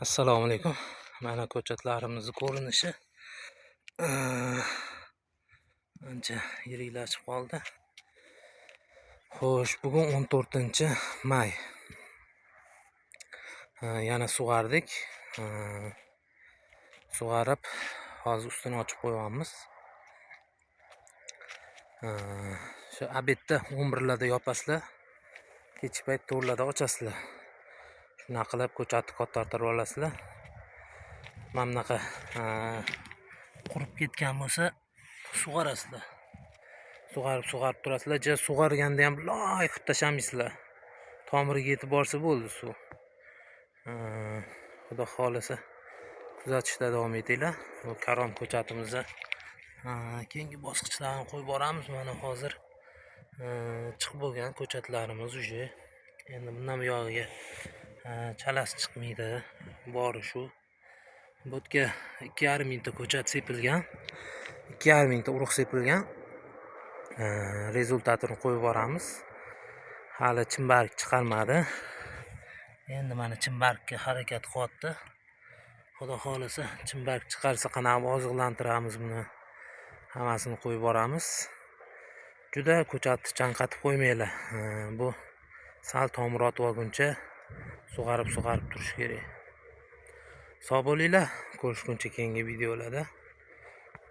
Assalomu alaykum. Mana ko'chatlarimizni ko'rinishi ancha yiriklashib qoldi. Xo'sh, bugun 14-may. Yana sug'ardik. Sug'arib, hozir ustini ochib qo'yamiz. Shu obedda 11larda yopasizlar, kechki payt 4larda ochasizlar. Shunaqa qilib ko'chatni qottartirib olasizlar. Mana bunaqa qurib ketgan bo'lsa sug'arasizlar. Sug'arib turasizlar. Sug'arganda ham loy qilib tashlamaysizlar. Tomiriga yetib borsa bo'ldi suv. Xudo xolasa kuzatishda davom etinglar. Bu karom ko'chatimizni keyingi bosqichlarini qo'yib boramiz. Mana hozir chiqib bo'lgan ko'chatlarimiz uje. Endi bundan buyog'iga chalasi chiqmaydi. Bori shu. Bu yerga 2,5 mingta ko'chat sepilgan. 2,5 mingta urug' sepilgan. Rezultatini qo'yib boramiz. Hali chimbark chiqarmadi. Endi mana chimbarkka harakat qilyapti. Xudo xolasa chimbark chiqarsa qanaqa oziqlantiramiz buni. Hammasini qo'yib boramiz. Juda ko'chatni chanqatib qo'ymanglar. Bu sal tomir otib olguncha sug'arib turish kerak. Sog' bo'linglar. Ko'rishguncha keyingi videolarda.